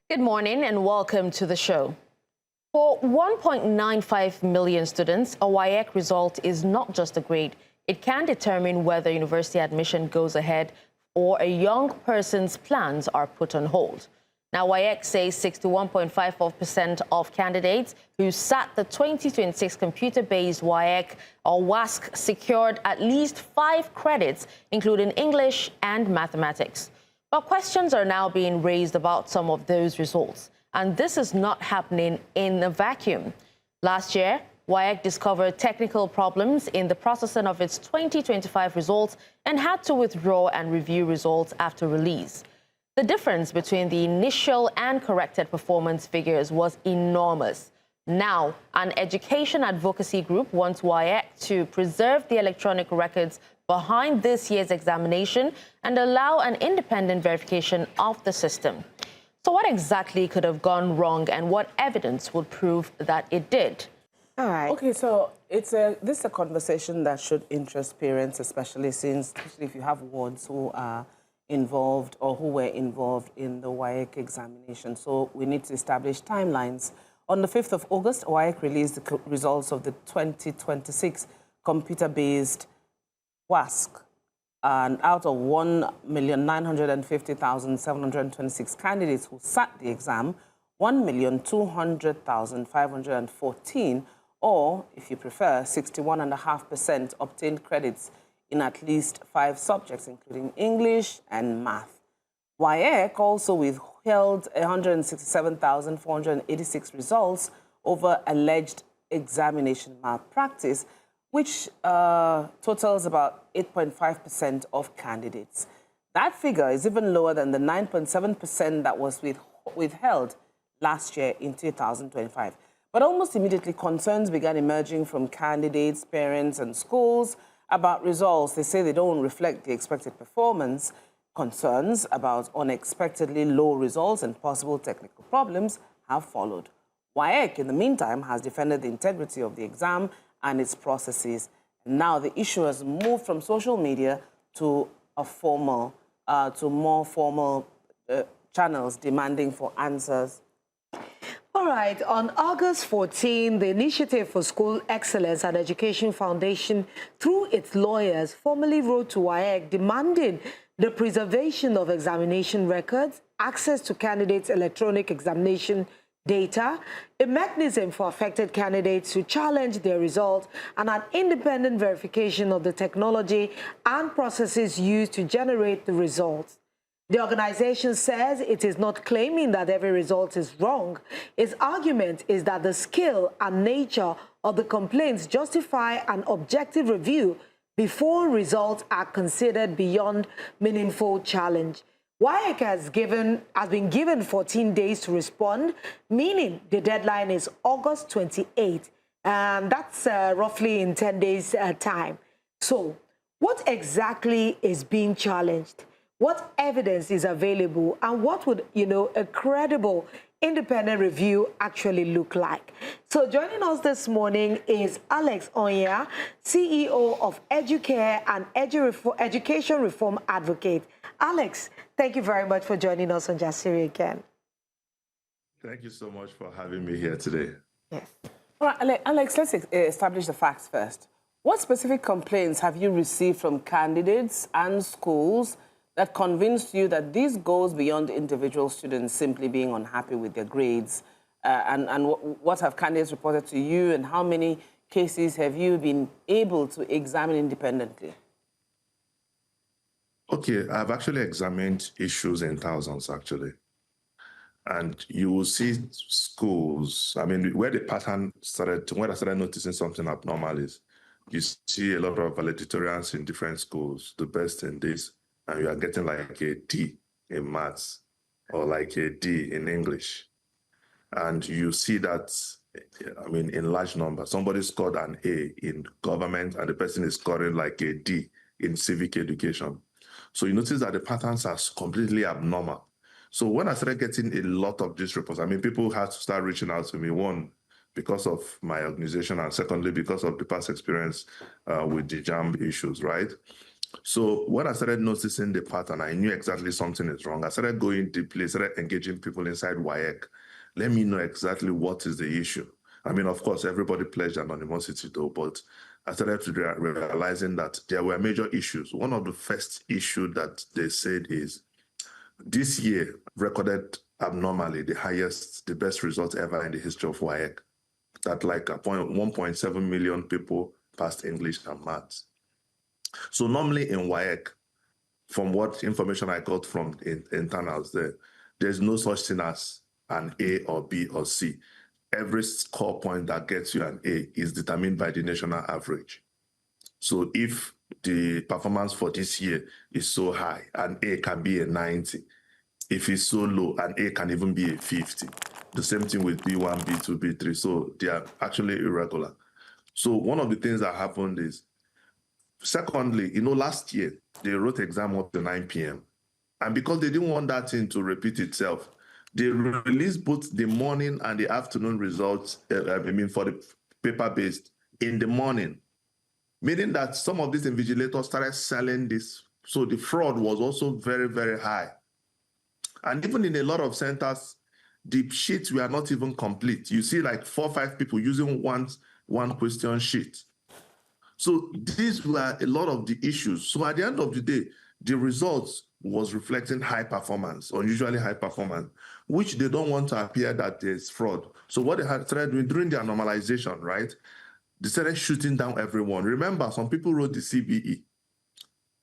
Good morning and welcome to the show. For 1.95 million students, a WAEC result is not just a grade. It can determine whether university admission goes ahead or a young person's plans are put on hold. Now, WAEC says 61.54% of candidates who sat the 2026 Computer-Based WAEC or WASSCE secured at least 5 credits, including English and mathematics. But questions are now being raised about some of those results, and this is not happening in a vacuum. Last year, WAEC discovered technical problems in the processing of its 2025 results and had to withdraw and review results after release. The difference between the initial and corrected performance figures was enormous. Now, an education advocacy group wants WAEC to preserve the electronic records behind this year's examination and allow an independent verification of the system. So what exactly could have gone wrong and what evidence would prove that it did? All right. Okay, so this is a conversation that should interest parents, especially if you have wards who are involved or who were involved in the WAEC examination. So we need to establish timelines. On the 5th of August, WAEC released the results of the 2026 Computer-Based WASSCE, and out of 1,950,726 candidates who sat the exam, 1,200,514, or, if you prefer, 61.5% obtained credits in at least 5 subjects, including English and math. WAEC also withheld 167,486 results over alleged examination malpractice, which totals about 8.5% of candidates. That figure is even lower than the 9.7% that was withheld last year in 2025. But almost immediately, concerns began emerging from candidates, parents, and schools about results. They say they don't reflect the expected performance. Concerns about unexpectedly low results and possible technical problems have followed. WAEC, in the meantime, has defended the integrity of the exam and its processes. Now the issue has moved from social media to more formal channels demanding for answers. All right. On August 14, the Initiative for School Excellence and Education Foundation, through its lawyers, formally wrote to WAEC demanding the preservation of examination records, access to candidates' electronic examination data, a mechanism for affected candidates to challenge their results, and an independent verification of the technology and processes used to generate the results. The organization says it is not claiming that every result is wrong. Its argument is that the scale and nature of the complaints justify an objective review before results are considered beyond meaningful challenge. WAEC has been given 14 days to respond, meaning the deadline is August 28th, and that's roughly in 10 days' time. So what exactly is being challenged? What evidence is available, and what would, a credible independent review actually look like? So joining us this morning is Onyia, CEO of Educare and Education Reform Advocate. Alex, thank you very much for joining us on Jasiri again. Thank you so much for having me here today. Yes. All right, Alex, let's establish the facts first. What specific complaints have you received from candidates and schools that convinced you that this goes beyond individual students simply being unhappy with their grades? And what have candidates reported to you, and how many cases have you been able to examine independently? Okay, I've actually examined issues in thousands, actually. And you will see schools, where the pattern started, when I started noticing something abnormal is, you see a lot of valedictorians in different schools, the best in this, and you are getting like a D in maths or like a D in English. And you see that, in large numbers. Somebody scored an A in government and the person is scoring like a D in civic education. So you notice that the patterns are completely abnormal. So when I started getting a lot of these reports, people had to start reaching out to me, one, because of my organization, and secondly, because of the past experience with the JAMB issues, right? So when I started noticing the pattern, I knew exactly something is wrong. I started going deeply, started engaging people inside WAEC. Let me know exactly what is the issue. I mean, of course, everybody pledged anonymity though, but I started realizing that there were major issues. One of the first issues that they said is this year recorded abnormally the best result ever in the history of WAEC. That like 1.7 million people passed English and maths. So normally in WAEC, from what information I got from internals there's no such thing as an A or B or C. Every score point that gets you an A is determined by the national average. So if the performance for this year is so high, an A can be a 90. If it's so low, an A can even be a 50. The same thing with B1, B2, B3. So they are actually irregular. So one of the things that happened is, secondly, last year, they wrote exam up to 9 p.m. And because they didn't want that thing to repeat itself, they released both the morning and the afternoon results, for the paper-based in the morning, meaning that some of these invigilators started selling this. So the fraud was also very, very high. And even in a lot of centers, the sheets were not even complete. You see like 4 or 5 people using one question sheet. So these were a lot of the issues. So at the end of the day, the results was reflecting high performance, unusually high performance, which they don't want to appear that there's fraud. So what they had started doing during their normalization, right? They started shooting down everyone. Remember, some people wrote the CBE.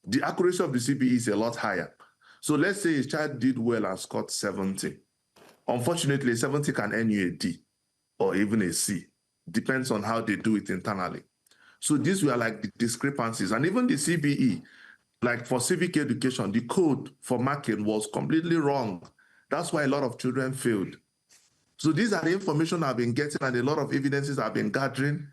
The accuracy of the CBE is a lot higher. So let's say a child did well and scored 70. Unfortunately, 70 can earn you a D or even a C. Depends on how they do it internally. So these were like the discrepancies. And even the CBE, like for civic education, the code for marking was completely wrong. That's why a lot of children failed. So these are the information I've been getting and a lot of evidences I've been gathering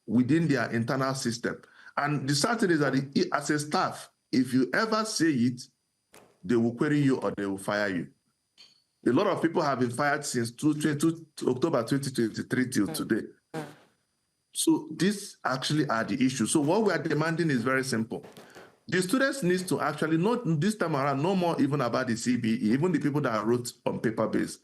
within their internal system. And the sad thing is that as a staff, if you ever say it, they will query you or they will fire you. A lot of people have been fired since October 2023 till today. So these actually are the issues. So what we are demanding is very simple. The students need to actually, not this time around, no more even about the CBE, even the people that wrote on paper-based.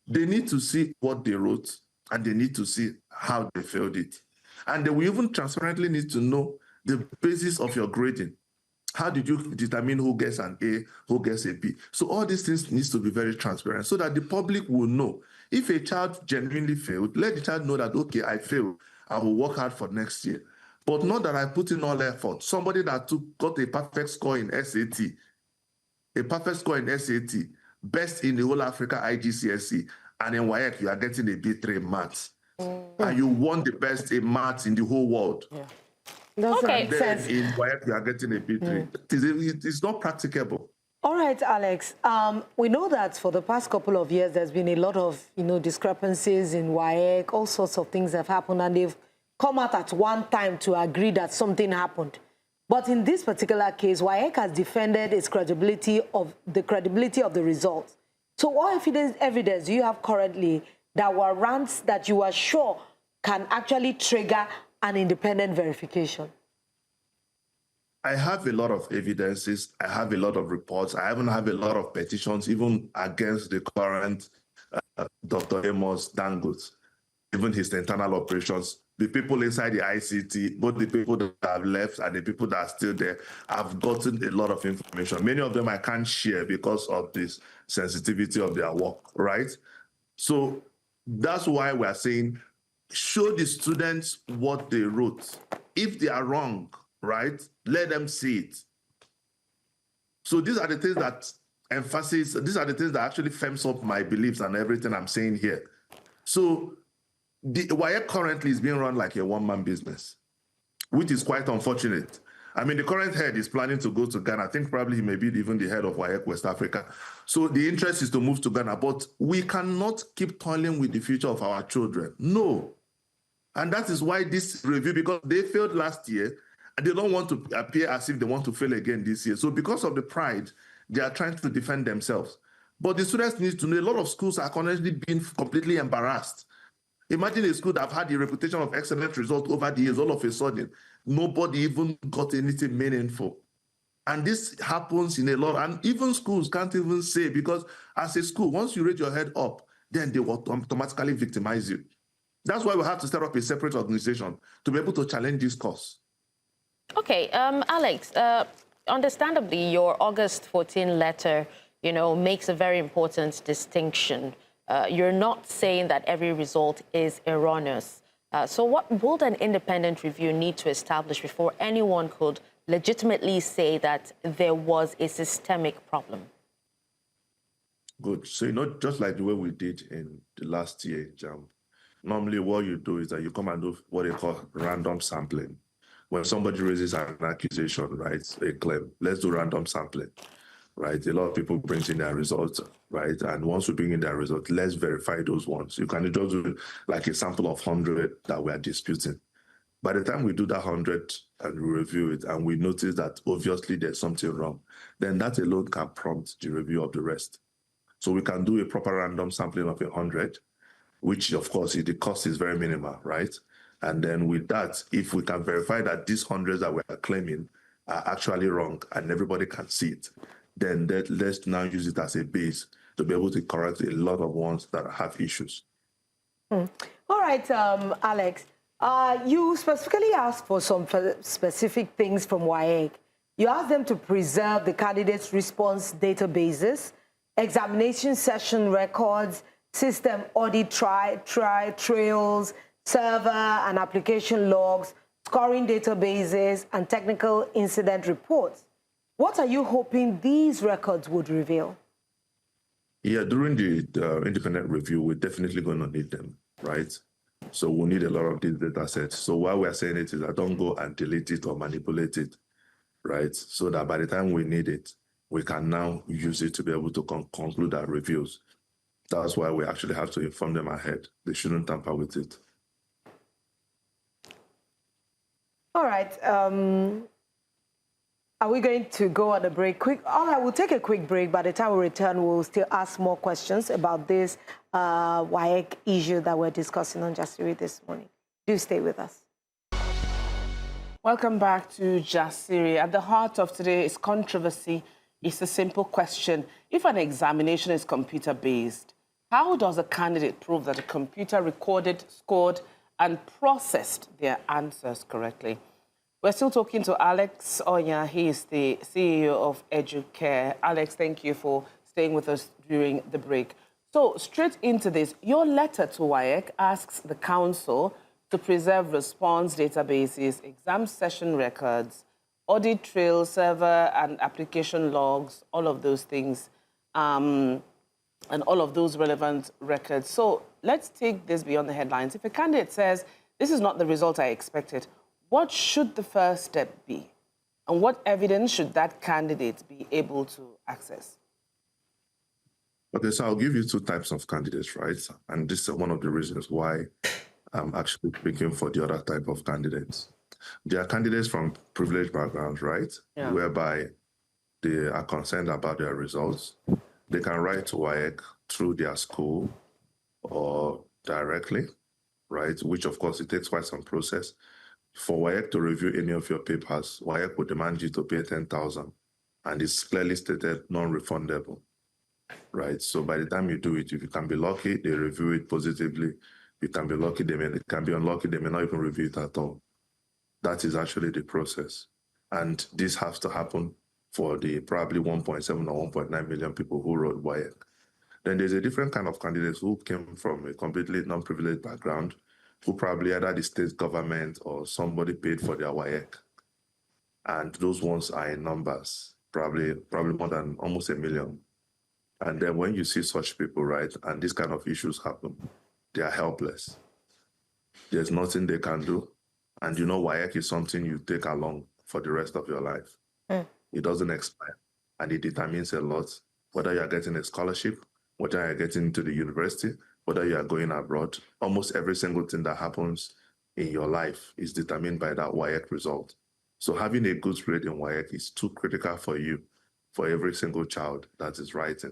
They need to see what they wrote and they need to see how they failed it. And they will even transparently need to know the basis of your grading. How did you determine who gets an A, who gets a B? So all these things needs to be very transparent so that the public will know. If a child genuinely failed, let the child know that, okay, I failed. I will work hard for next year. But not that I put in all effort. Somebody that got a perfect score in SAT, best in the whole Africa IGCSE, and in WAEC, you are getting a B3 in maths. And you won the best in maths in the whole world. Yeah. Okay. Then in WAEC, you are getting a B3. It's not practicable. All right, Alex. We know that for the past couple of years, there's been a lot of, discrepancies in WAEC. All sorts of things have happened, and they've come out at one time to agree that something happened. But in this particular case, WAEC has defended its credibility of the results. So what evidence do you have currently that warrants that you are sure can actually trigger an independent verification? I have a lot of evidences. I have a lot of reports. I even have a lot of petitions, even against the current Dr. Amos Dangote, even his internal operations. The people inside the ICT, both the people that have left and the people that are still there, have gotten a lot of information. Many of them I can't share because of this sensitivity of their work, right? So that's why we're saying, show the students what they wrote. If they are wrong, right, let them see it. So these are the things that these are the things that actually firms up my beliefs and everything I'm saying here. So the WAEC currently is being run like a one-man business, which is quite unfortunate. I mean, the current head is planning to go to Ghana. I think probably he may be even the head of WAEC West Africa. So the interest is to move to Ghana, but we cannot keep toiling with the future of our children. No. And that is why this review, because they failed last year, and they don't want to appear as if they want to fail again this year. So because of the pride, they are trying to defend themselves. But the students need to know, a lot of schools are currently being completely embarrassed. Imagine a school that have had the reputation of excellent results over the years, all of a sudden, nobody even got anything meaningful. And this happens in a lot, and even schools can't even say, because as a school, once you raise your head up, then they will automatically victimize you. That's why we have to set up a separate organization to be able to challenge this course. Okay, Alex, understandably, your August 14 letter, makes a very important distinction. You're not saying that every result is erroneous. So what would an independent review need to establish before anyone could legitimately say that there was a systemic problem? Good. So, just like the way we did in the last year exam, normally what you do is that you come and do what they call random sampling. When somebody raises an accusation, right, a claim, let's do random sampling, right? A lot of people bring in their results, right? And once we bring in their results, let's verify those ones. You can just do like a sample of 100 that we are disputing. By the time we do that 100 and we review it and we notice that obviously there's something wrong, then that alone can prompt the review of the rest. So we can do a proper random sampling of 100, which of course the cost is very minimal, right? And then with that, if we can verify that these hundreds that we are claiming are actually wrong and everybody can see it, then let's now use it as a base to be able to correct a lot of ones that have issues. All right, Alex, you specifically asked for some specific things from WAEC. You asked them to preserve the candidates' response databases, examination session records, system audit trails, server and application logs, scoring databases, and technical incident reports. What are you hoping these records would reveal? Yeah, during the independent review, we're definitely going to need them, right? So we'll need a lot of these data sets. So why we're saying it is that don't go and delete it or manipulate it, right? So that by the time we need it, we can now use it to be able to conclude our reviews. That's why we actually have to inform them ahead. They shouldn't tamper with it. All right. Are we going to go on a break? All right, we'll take a quick break. By the time we return, we'll still ask more questions about this WAEC issue that we're discussing on Jasiri this morning. Do stay with us. Welcome back to Jasiri. At the heart of today's controversy is a simple question. If an examination is computer-based, how does a candidate prove that a computer recorded, scored, and processed their answers correctly? We're still talking to Alex Onyia. He is the CEO of Educare. Alex, thank you for staying with us during the break. So straight into this, your letter to WAEC asks the council to preserve response databases, exam session records, audit trail, server and application logs, all of those things, and all of those relevant records. So let's take this beyond the headlines. If a candidate says, this is not the result I expected, what should the first step be? And what evidence should that candidate be able to access? Okay, so I'll give you two types of candidates, right? And this is one of the reasons why I'm actually speaking for the other type of candidates. There are candidates from privileged backgrounds, right? Yeah. Whereby they are concerned about their results. They can write to WAEC through their school or directly, right? Which, of course, it takes quite some process. For WAEC to review any of your papers, WAEC would demand you to pay $10,000, and it's clearly stated non-refundable, right? So by the time you do it, if you can be lucky, they review it positively. You can be lucky, they can be unlucky, they may not even review it at all. That is actually the process. And this has to happen for the probably 1.7 or 1.9 million people who wrote WAEC. Then there's a different kind of candidates who came from a completely non-privileged background, who probably either the state government or somebody paid for their WAEC. And those ones are in numbers, probably more than almost 1 million. And then when you see such people, right, and these kind of issues happen, they are helpless. There's nothing they can do. And WAEC is something you take along for the rest of your life. It doesn't expire. And it determines a lot, whether you're getting a scholarship, whether you're getting into the university, whether you are going abroad. Almost every single thing that happens in your life is determined by that WAEC result. So having a good grade in WAEC is too critical for you, for every single child that is writing.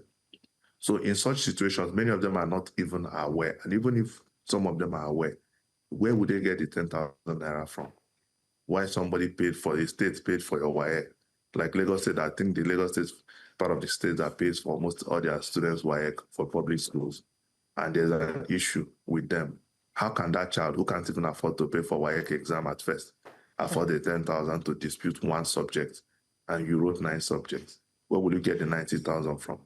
So in such situations, many of them are not even aware. And even if some of them are aware, where would they get the 10,000 naira from? Why somebody paid for, the state paid for your WAEC, Like Lagos State, I think the Lagos State is part of the state that pays for almost all their students' WAEC for public schools. And there's an issue with them. How can that child who can't even afford to pay for WAEC exam at first afford the 10,000 to dispute one subject and you wrote 9 subjects? Where will you get the 90,000 from?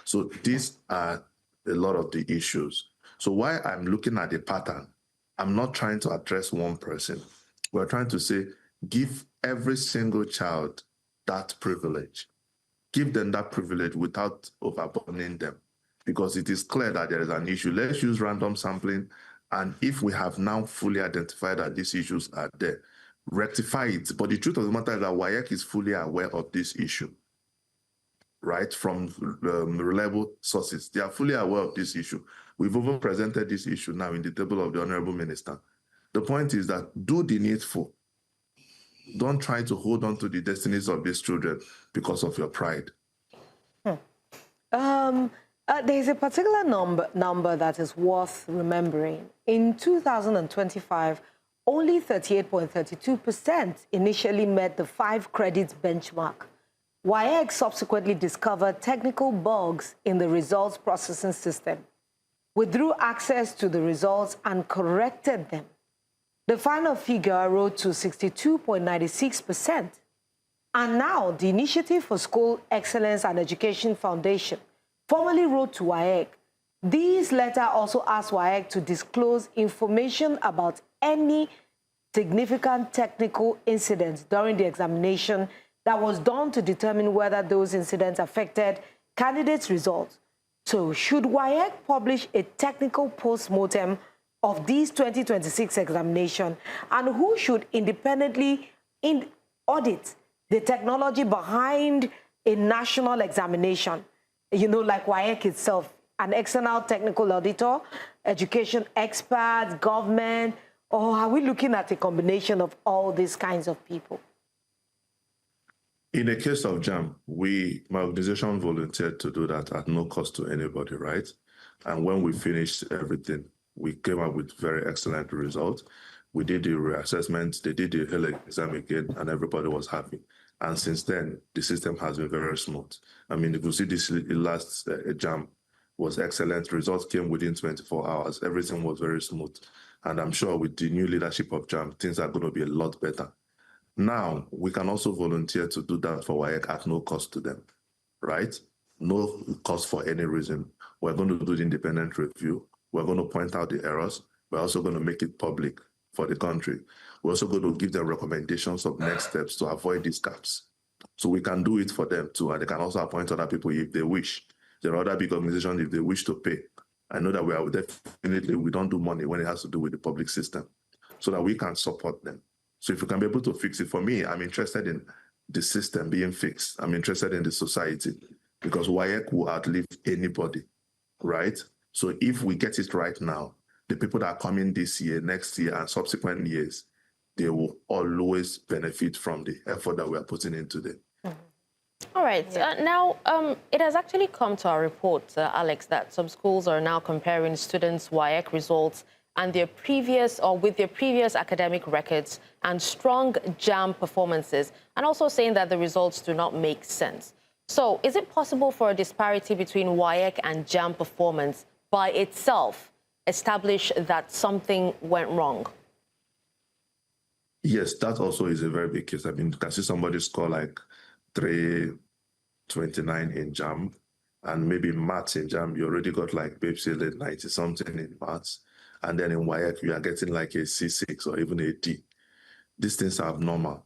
So these are a lot of the issues. So while I'm looking at the pattern, I'm not trying to address one person. We're trying to say, give every single child that privilege. Give them that privilege without overburdening them, because it is clear that there is an issue. Let's use random sampling, and if we have now fully identified that these issues are there, rectify it. But the truth of the matter is that WAEC is fully aware of this issue, right, from reliable sources. They are fully aware of this issue. We've even presented this issue now in the table of the Honorable Minister. The point is that do the needful. Don't try to hold on to the destinies of these children because of your pride. There is a particular number that is worth remembering. In 2025, only 38.32% initially met the 5 credits benchmark. WAEC subsequently discovered technical bugs in the results processing system, withdrew access to the results, and corrected them. The final figure rose to 62.96%. And now the Initiative for School Excellence and Education Foundation formally wrote to WAEC. This letter also asked WAEC to disclose information about any significant technical incidents during the examination that was done to determine whether those incidents affected candidates' results. So should WAEC publish a technical post-mortem of this 2026 examination, and who should independently audit the technology behind a national examination? You know, like WAEC itself, an external technical auditor, education experts, government, or are we looking at a combination of all these kinds of people? In the case of JAM, my organization volunteered to do that at no cost to anybody, right? And when we finished everything, we came up with very excellent results. We did the reassessment, they did the whole exam again, and everybody was happy. And since then, the system has been very smooth. I mean, if you see this last JAM was excellent. Results came within 24 hours. Everything was very smooth. And I'm sure with the new leadership of JAM, things are going to be a lot better. Now, we can also volunteer to do that for WAEC at no cost to them, right? No cost for any reason. We're going to do the independent review. We're going to point out the errors. We're also going to make it public for the country. We're also going to give them recommendations of next steps to avoid these gaps. So we can do it for them too, and they can also appoint other people if they wish. There are other big organizations if they wish to pay. I know that we don't do money when it has to do with the public system, so that we can support them. So if we can be able to fix it, for me, I'm interested in the system being fixed. I'm interested in the society, because WAEC will outlive anybody, right? So if we get it right now, the people that are coming this year, next year, and subsequent years, they will always benefit from the effort that we are putting into them. All right. Now, it has actually come to our report, Alex, that some schools are now comparing students' WAEC results and with their previous academic records and strong JAM performances, and also saying that the results do not make sense. So is it possible for a disparity between WAEC and JAM performance by itself establish that something went wrong? Yes, that also is a very big case. I mean, you can see somebody score like 329 in JAM, and maybe maths in JAM, you already got like maybe 90-something in maths. And then in WAEC, you are getting like a C6 or even a D. These things are abnormal.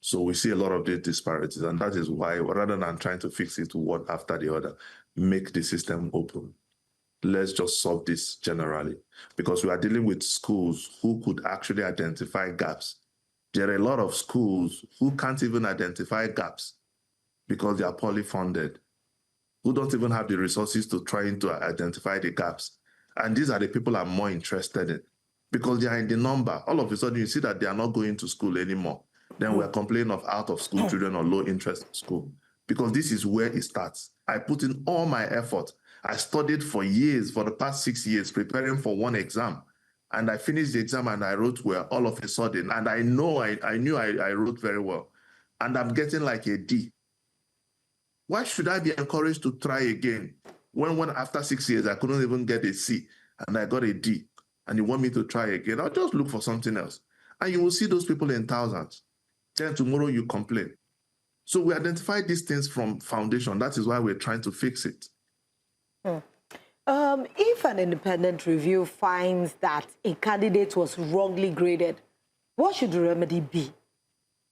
So we see a lot of these disparities, and that is why, rather than trying to fix it one after the other, make the system open. Let's just solve this generally, because we are dealing with schools who could actually identify gaps. There are a lot of schools who can't even identify gaps because they are poorly funded, who don't even have the resources to try to identify the gaps. And these are the people I'm more interested in, because they are in the number. All of a sudden, you see that they are not going to school anymore. Then we're complaining of out-of-school children or low interest in school, because this is where it starts. I put in all my effort. I studied for years, for the past 6 years, preparing for one exam. And I finished the exam and I wrote well all of a sudden. And I knew I wrote very well. and I'm getting like a D. Why should I be encouraged to try again? When after 6 years, I couldn't even get a C and I got a D, and you want me to try again, I'll just look for something else. And you will see those people in thousands. Then tomorrow you complain. So we identify these things from foundation. That is why we're trying to fix it. If an independent review finds that a candidate was wrongly graded, what should the remedy be?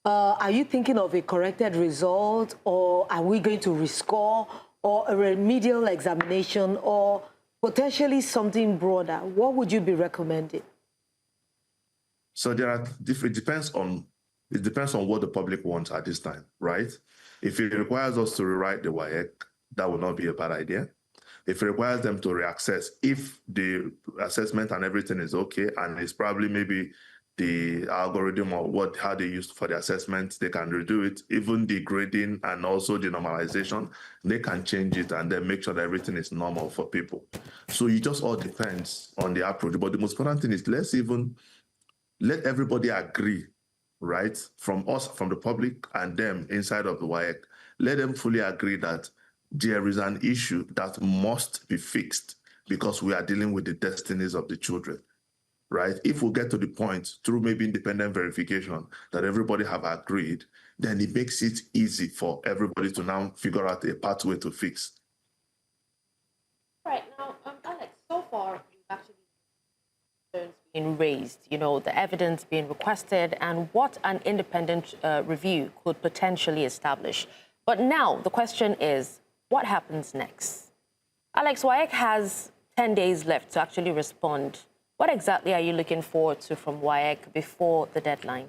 Are you thinking of a corrected result, or are we going to rescore, or a remedial examination, or potentially something broader? What would you be recommending? So there are different, it depends on what the public wants at this time, right? If it requires us to rewrite the WAEC, that would not be a bad idea. If it requires them to reassess, if the assessment and everything is okay, and it's probably maybe the algorithm or how they used for the assessment, they can redo it. Even the grading and also the normalization, they can change it and then make sure that everything is normal for people. So it just all depends on the approach. But the most important thing is let everybody agree, right? From us, from the public, and them inside of the WAEC, let them fully agree that there is an issue that must be fixed because we are dealing with the destinies of the children, right? If we get to the point through maybe independent verification that everybody have agreed, then it makes it easy for everybody to now figure out a pathway to fix. Right now, Alex, so far you've actually been raised, the evidence being requested and what an independent review could potentially establish. But now the question is, what happens next? Alex, WAEC has 10 days left to actually respond. What exactly are you looking forward to from WAEC before the deadline?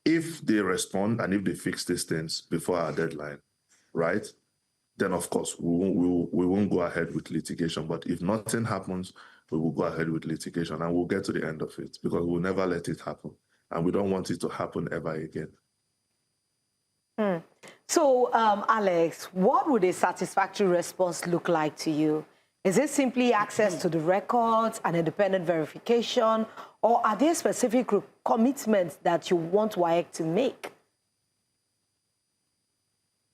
If they respond and if they fix these things before our deadline, right, then of course we won't go ahead with litigation. But if nothing happens, we will go ahead with litigation and we'll get to the end of it because we'll never let it happen. And we don't want it to happen ever again. So, Alex, what would a satisfactory response look like to you? Is it simply access to the records and independent verification, or are there specific commitments that you want WAEC to make?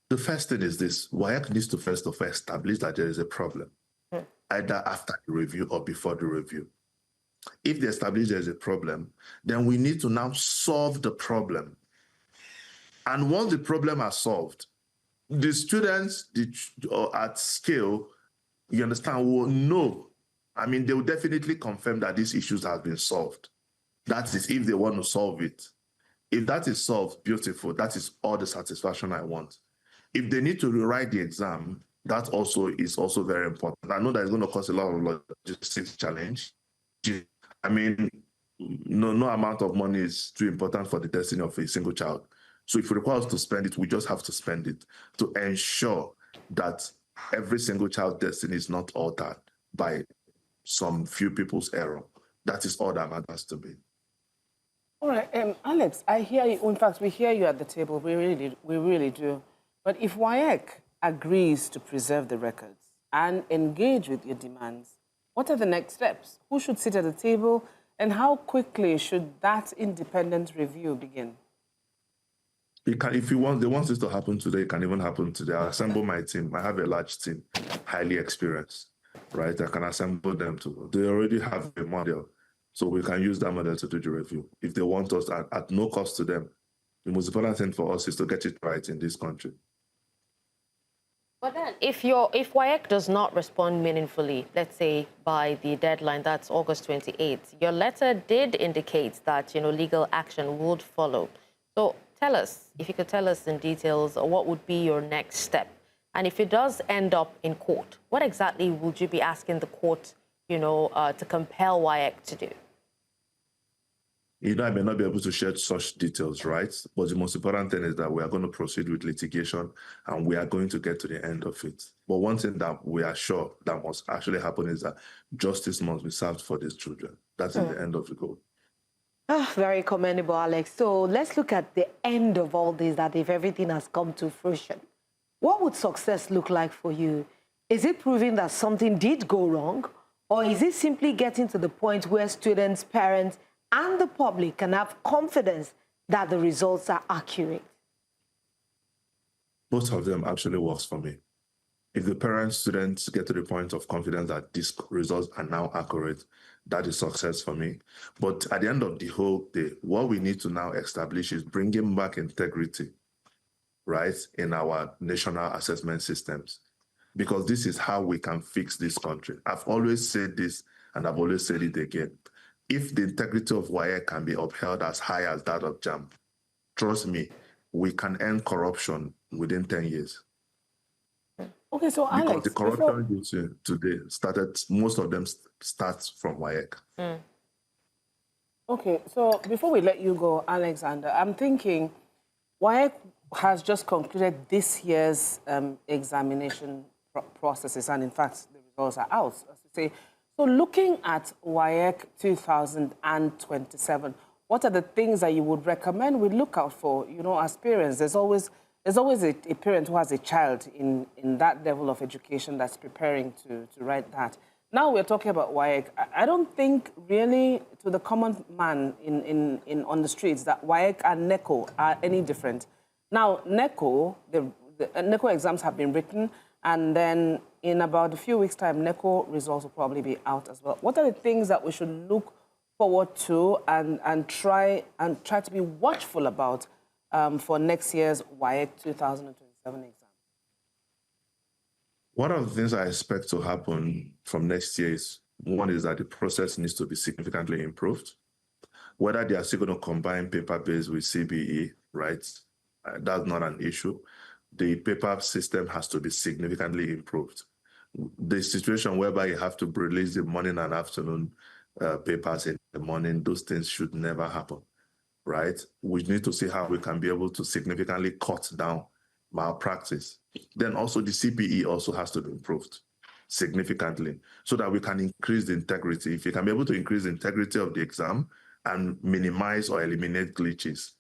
The first thing is this: WAEC needs to first of all establish that there is a problem, either after the review or before the review. If they establish there is a problem, then we need to now solve the problem. And once the problem is solved, the students at scale, you understand, will know. I mean, they will definitely confirm that these issues have been solved. That is if they want to solve it. If that is solved, beautiful. That is all the satisfaction I want. If they need to rewrite the exam, that also is also very important. I know that it's going to cause a lot of logistics challenge. I mean, no amount of money is too important for the destiny of a single child. So if it requires us to spend it, we just have to spend it to ensure that every single child's destiny is not altered by some few people's error. That is all that matters to me. All right, Alex, I hear you. In fact, we hear you at the table. We really do. But if WAEC agrees to preserve the records and engage with your demands, what are the next steps? Who should sit at the table, and how quickly should that independent review begin? If you want, they want this to happen today, it can even happen today. I'll assemble my team. I have a large team, highly experienced, right? I can assemble them to. They already have a model, so we can use that model to do the review. If they want us at no cost to them, the most important thing for us is to get it right in this country. But then, if WAEC does not respond meaningfully, let's say by the deadline, that's August 28th, your letter did indicate that legal action would follow. So tell us, if you could tell us in details, what would be your next step? And if it does end up in court, what exactly would you be asking the court, to compel WAEC to do? I may not be able to share such details, right? But the most important thing is that we are going to proceed with litigation and we are going to get to the end of it. But one thing that we are sure that must actually happen is that justice must be served for these children. That's the end of the goal. Very commendable, Alex. So let's look at the end of all this, that if everything has come to fruition, what would success look like for you? Is it proving that something did go wrong? Or is it simply getting to the point where students, parents, and the public can have confidence that the results are accurate? Both of them actually works for me. If the parents, students get to the point of confidence that these results are now accurate, that is success for me. But at the end of the whole day, what we need to now establish is bringing back integrity, right, in our national assessment systems, because this is how we can fix this country. I've always said this, and I've always said it again. If the integrity of WAEC can be upheld as high as that of JAMB, trust me, we can end corruption within 10 years. Okay, so Because Alex, the corruption you see today started, most of them starts from WAEC. Okay, so before we let you go, Alexander, I'm thinking WAEC has just concluded this year's examination processes, and in fact, the results are out, as you say. So looking at WAEC 2027, what are the things that you would recommend we look out for? You know, as parents, there's always a parent who has a child in that level of education that's preparing to write that. Now we're talking about WAEC. I don't think really to the common man on the streets that WAEC and NECO are any different. Now, NECO, the NECO exams have been written, and then in about a few weeks' time, NECO results will probably be out as well. What are the things that we should look forward to and try to be watchful about for next year's WAEC 2027 exam? One of the things I expect to happen from next year is, one is that the process needs to be significantly improved. Whether they are still going to combine paper-based with CBE, right? That's not an issue. The paper system has to be significantly improved. The situation whereby you have to release the morning and afternoon papers in the morning, those things should never happen, right? We need to see how we can be able to significantly cut down malpractice. Then also the CPE also has to be improved significantly so that we can increase the integrity. If you can be able to increase the integrity of the exam and minimize or eliminate glitches,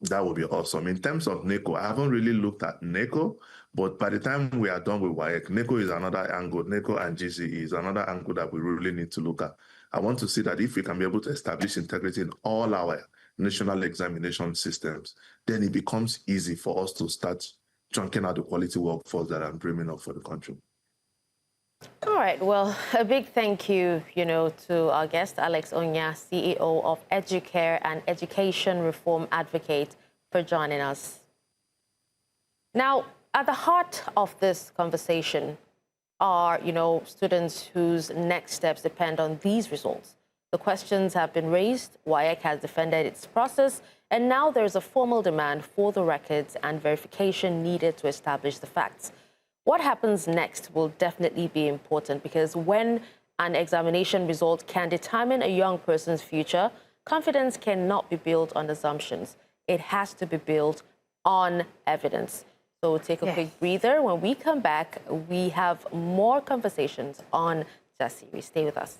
that would be awesome. In terms of NECO, I haven't really looked at NECO, but by the time we are done with WAEC, NECO is another angle. NECO and GCE is another angle that we really need to look at. I want to see that if we can be able to establish integrity in all our national examination systems, then it becomes easy for us to start chunking out the quality workforce that I'm dreaming of for the country. All right. Well, a big thank you, to our guest, Alex Onyia, CEO of Educare and Education Reform Advocate, for joining us. Now, at the heart of this conversation are, students whose next steps depend on these results. The questions have been raised, WAEC has defended its process, and now there's a formal demand for the records and verification needed to establish the facts. What happens next will definitely be important, because when an examination result can determine a young person's future, confidence cannot be built on assumptions. It has to be built on evidence. So we'll take a quick breather. When we come back, we have more conversations on that series. Stay with us.